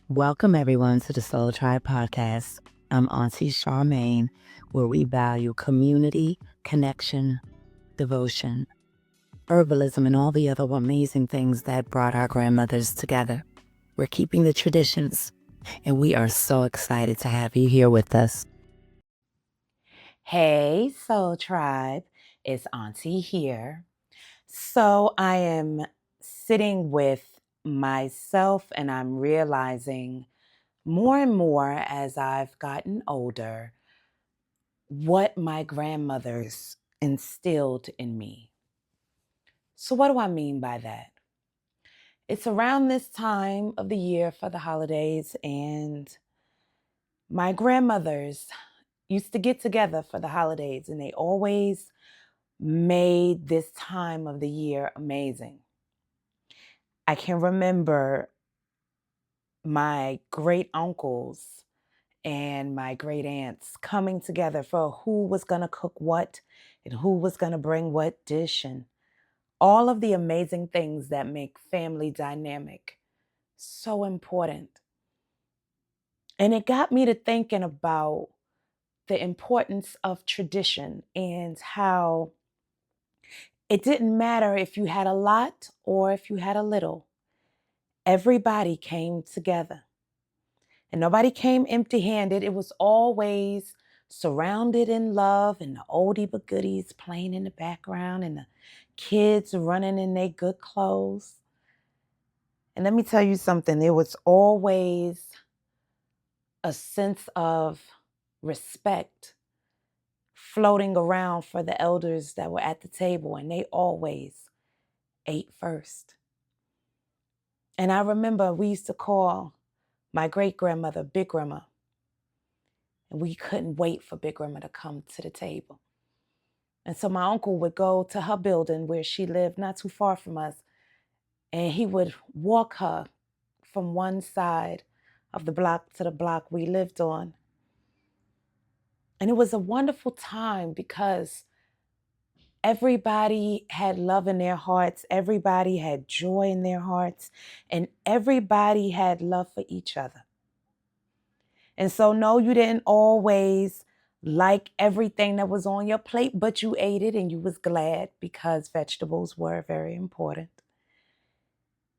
Welcome, everyone, to the SoulTribe Podcast. I'm Aunty Charmaine, where we value community, connection, devotion, herbalism, and all the other amazing things that brought our grandmothers together. We're keeping the traditions, and we are so excited to have you here with us. Hey, SoulTribe, it's Aunty here. So I am sitting with myself, and I'm realizing more and more as I've gotten older, what my grandmothers instilled in me. So, what do I mean by that? It's around this time of the year for the holidays, and my grandmothers used to get together for the holidays, and they always made this time of the year amazing. I can remember my great uncles and my great aunts coming together for who was going to cook what and who was going to bring what dish and all of the amazing things that make family dynamic so important. And it got me to thinking about the importance of tradition and how it didn't matter if you had a lot or if you had a little. Everybody came together. And nobody came empty handed. It was always surrounded in love and the oldie but goodies playing in the background and the kids running in their good clothes. And let me tell you something, there was always a sense of respect floating around for the elders that were at the table, and they always ate first. And I remember we used to call my great grandmother Big Grandma. And we couldn't wait for Big Grandma to come to the table. And so my uncle would go to her building where she lived not too far from us, and he would walk her from one side of the block to the block we lived on. And it was a wonderful time because everybody had love in their hearts, everybody had joy in their hearts, and everybody had love for each other. And so, no, you didn't always like everything that was on your plate, but you ate it and you was glad because vegetables were very important.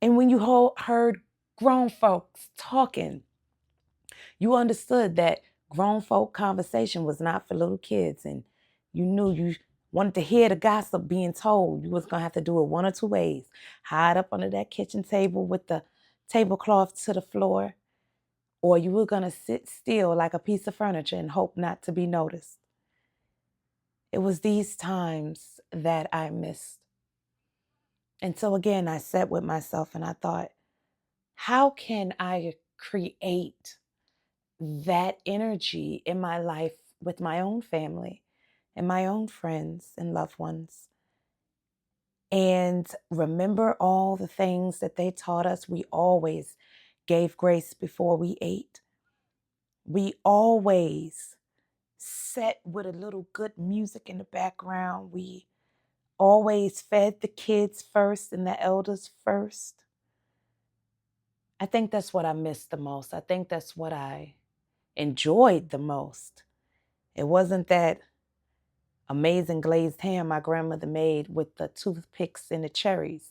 And when you heard grown folks talking, you understood that grown folk conversation was not for little kids. And you knew you wanted to hear the gossip being told. You was going to have to do it one or two ways. Hide up under that kitchen table with the tablecloth to the floor, or you were going to sit still like a piece of furniture and hope not to be noticed. It was these times that I missed. And so again, I sat with myself and I thought, how can I create that energy in my life with my own family and my own friends and loved ones? And remember all the things that they taught us. We always gave grace before we ate. We always sat with a little good music in the background. We always fed the kids first and the elders first. I think that's what I missed the most. I think that's what I enjoyed the most. It wasn't that amazing glazed ham my grandmother made with the toothpicks and the cherries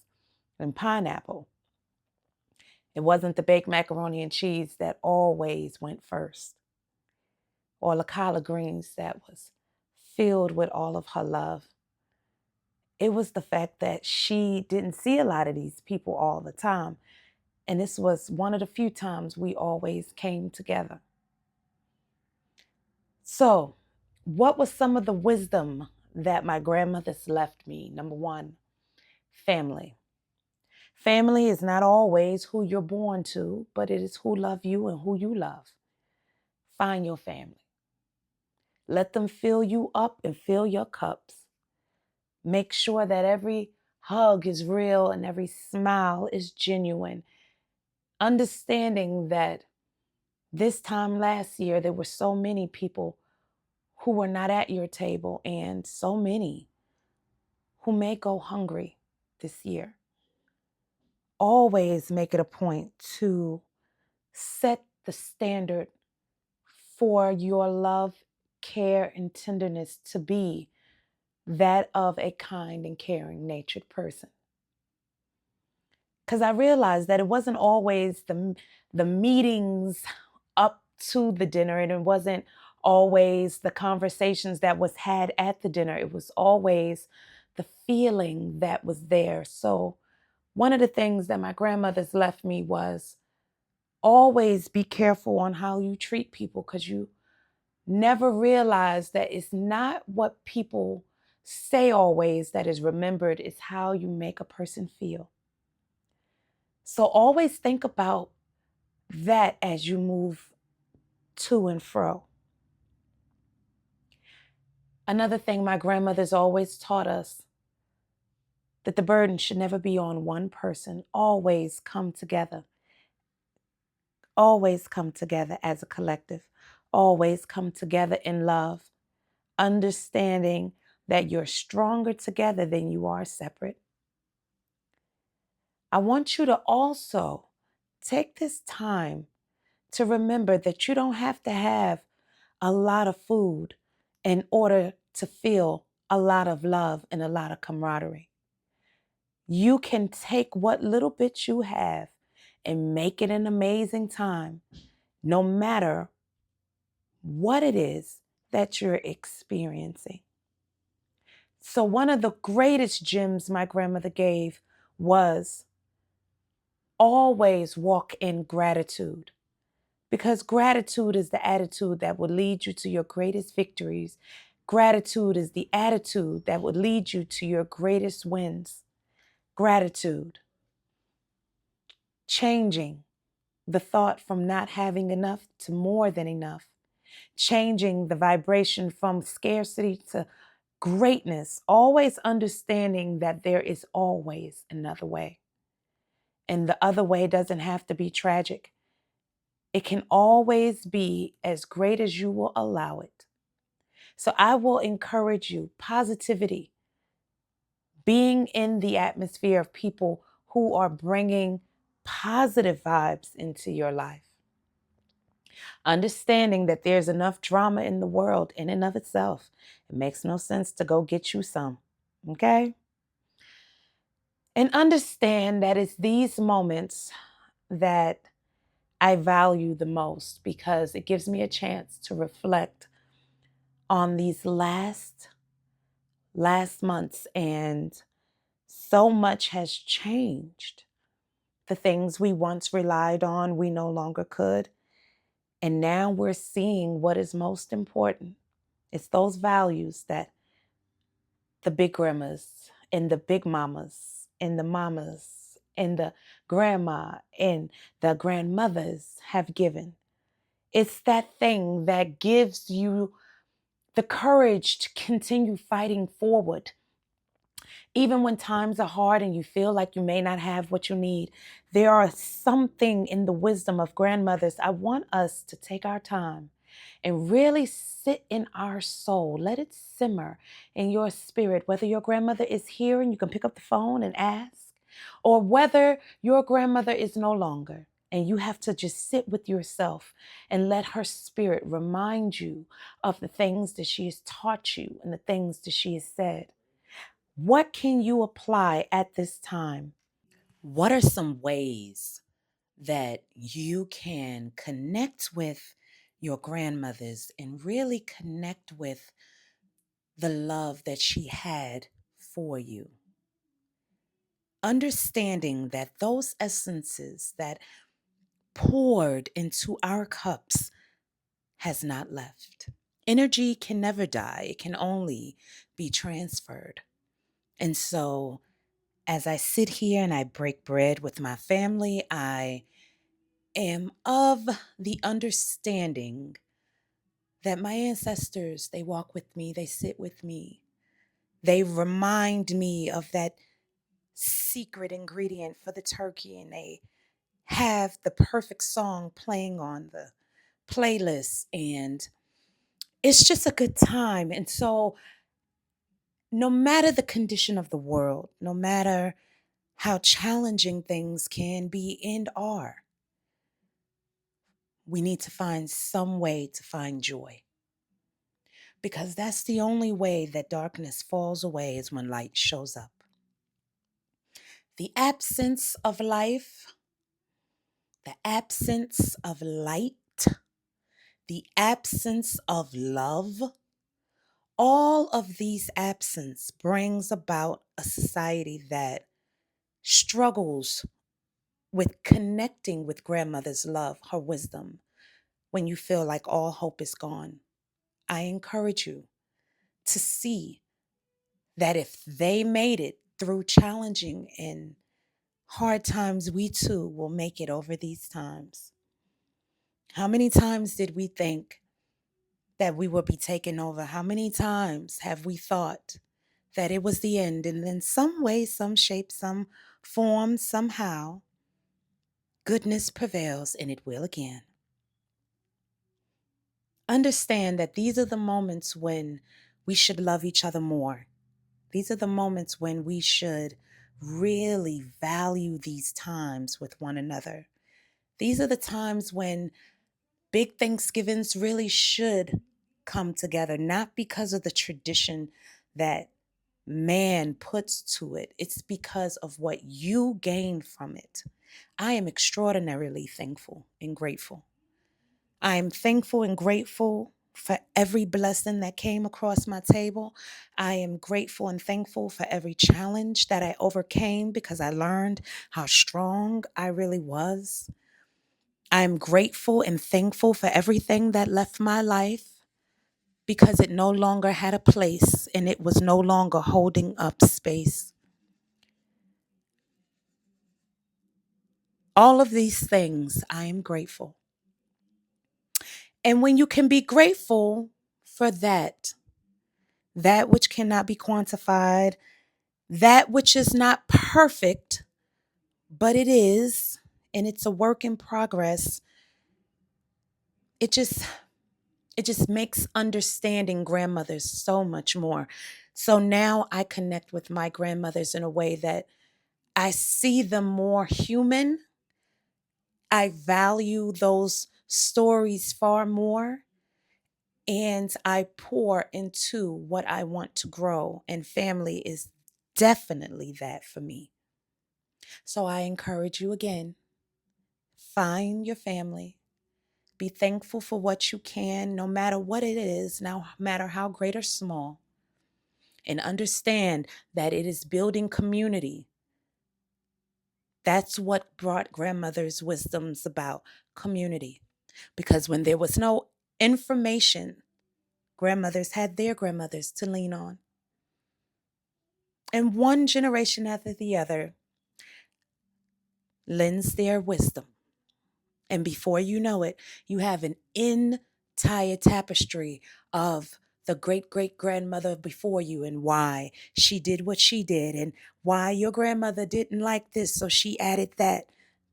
and pineapple. It wasn't the baked macaroni and cheese that always went first, or the collard greens that was filled with all of her love. It was the fact that she didn't see a lot of these people all the time. And this was one of the few times we always came together. So, what was some of the wisdom that my grandmothers left me? Number one, family. Family is not always who you're born to, but it is who love you and who you love. Find your family. Let them fill you up and fill your cups. Make sure that every hug is real and every smile is genuine. Understanding that this time last year, there were so many people who were not at your table and so many who may go hungry this year. Always make it a point to set the standard for your love, care, and tenderness to be that of a kind and caring natured person. Because I realized that it wasn't always the meetings up to the dinner, and it wasn't always the conversations that was had at the dinner. It was always the feeling that was there. So one of the things that my grandmothers left me was always be careful on how you treat people, because you never realize that it's not what people say always that is remembered, it's how you make a person feel. So always think about that as you move to and fro. Another thing my grandmothers always taught us, that the burden should never be on one person. Always come together. Always come together as a collective. Always come together in love, understanding that you're stronger together than you are separate. I want you to also take this time to remember that you don't have to have a lot of food in order to feel a lot of love and a lot of camaraderie. You can take what little bit you have and make it an amazing time, no matter what it is that you're experiencing. So one of the greatest gems my grandmother gave was always walk in gratitude. Because gratitude is the attitude that will lead you to your greatest victories. Gratitude is the attitude that will lead you to your greatest wins. Gratitude. Changing the thought from not having enough to more than enough. Changing the vibration from scarcity to greatness. Always understanding that there is always another way. And the other way doesn't have to be tragic. It can always be as great as you will allow it. So I will encourage you, positivity, being in the atmosphere of people who are bringing positive vibes into your life. Understanding that there's enough drama in the world in and of itself. It makes no sense to go get you some, okay? And understand that it's these moments that I value the most, because it gives me a chance to reflect on these last months, and so much has changed. The things we once relied on, we no longer could. And now we're seeing what is most important. It's those values that the big grandmas and the big mamas and the mamas and the grandma and the grandmothers have given. It's that thing that gives you the courage to continue fighting forward. Even when times are hard and you feel like you may not have what you need, there are something in the wisdom of grandmothers. I want us to take our time and really sit in our soul. Let it simmer in your spirit, whether your grandmother is here and you can pick up the phone and ask, or whether your grandmother is no longer and you have to just sit with yourself and let her spirit remind you of the things that she has taught you and the things that she has said. What can you apply at this time? What are some ways that you can connect with your grandmothers and really connect with the love that she had for you? Understanding that those essences that poured into our cups has not left. Energy can never die. It can only be transferred. And so as I sit here and I break bread with my family, I am of the understanding that my ancestors, they walk with me, they sit with me. They remind me of that secret ingredient for the turkey, and they have the perfect song playing on the playlist, and it's just a good time. And so no matter the condition of the world, no matter how challenging things can be and are, we need to find some way to find joy. Because that's the only way that darkness falls away, is when light shows up. The absence of life, the absence of light, the absence of love, all of these absence brings about a society that struggles with connecting with grandmother's love, her wisdom, when you feel like all hope is gone. I encourage you to see that if they made it through challenging and hard times, we too will make it over these times. How many times did we think that we would be taken over? How many times have we thought that it was the end? And then some way, some shape, some form, somehow, goodness prevails, and it will again. Understand that these are the moments when we should love each other more. These are the moments when we should really value these times with one another. These are the times when big Thanksgivings really should come together, not because of the tradition that man puts to it. It's because of what you gain from it. I am extraordinarily thankful and grateful. I am thankful and grateful for every blessing that came across my table. I am grateful and thankful for every challenge that I overcame, because I learned how strong I really was. I'm grateful and thankful for everything that left my life, because it no longer had a place and it was no longer holding up space. All of these things, I am grateful. And when you can be grateful for that which cannot be quantified, that which is not perfect, but it is, and it's a work in progress, it just makes understanding grandmothers so much more. So now I connect with my grandmothers in a way that I see them more human. I value those stories far more. And I pour into what I want to grow. And family is definitely that for me. So I encourage you again, find your family. Be thankful for what you can, no matter what it is, no matter how great or small. And understand that it is building community. That's what brought grandmother's wisdoms about, community. Because when there was no information, grandmothers had their grandmothers to lean on. And one generation after the other lends their wisdom. And before you know it, you have an entire tapestry of the great-great-grandmother before you, and why she did what she did, and why your grandmother didn't like this, so she added that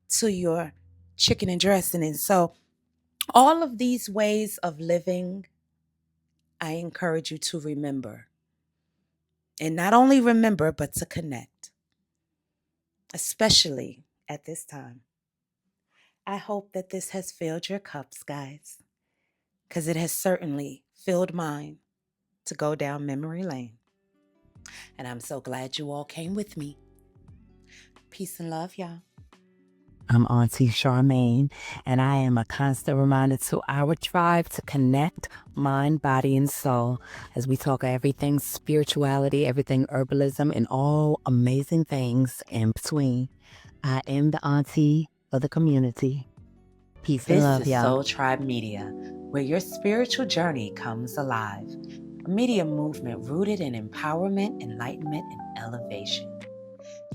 to your chicken and dressing. And so all of these ways of living, I encourage you to remember. And not only remember, but to connect, especially at this time. I hope that this has filled your cups, guys, because it has certainly filled mine to go down memory lane. And I'm so glad you all came with me. Peace and love, y'all. I'm Aunty Charmaine, and I am a constant reminder to our tribe to connect mind, body, and soul as we talk everything spirituality, everything herbalism, and all amazing things in between. I am the auntie of the community. Peace and love, This is y'all. SoulTribe.media, where your spiritual journey comes alive. A media movement rooted in empowerment, enlightenment, and elevation.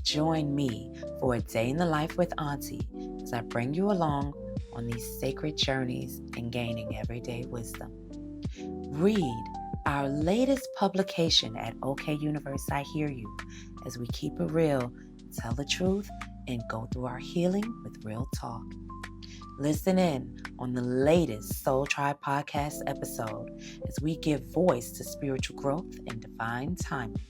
Join me for a day in the life with Auntie as I bring you along on these sacred journeys and gaining everyday wisdom. Read our latest publication at OK Universe I Hear You, as we keep it real, tell the truth, and go through our healing with real talk. Listen in on the latest SoulTribe Podcast episode as we give voice to spiritual growth and divine timing.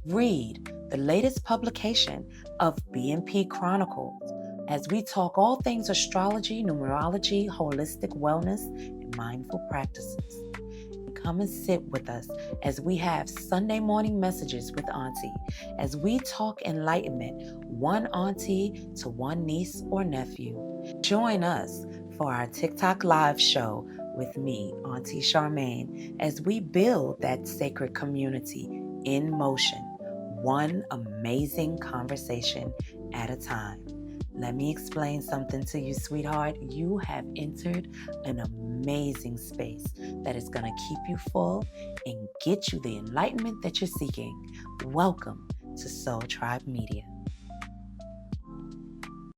Read the latest publication of BMP Chronicles, as we talk all things astrology, numerology, holistic wellness, and mindful practices. Come and sit with us as we have Sunday morning messages with Auntie, as we talk enlightenment, one auntie to one niece or nephew. Join us for our TikTok live show with me, Aunty Charmaine, as we build that sacred community in motion, one amazing conversation at a time. Let me explain something to you, sweetheart. You have entered an amazing space that is going to keep you full and get you the enlightenment that you're seeking. Welcome to SoulTribe Media.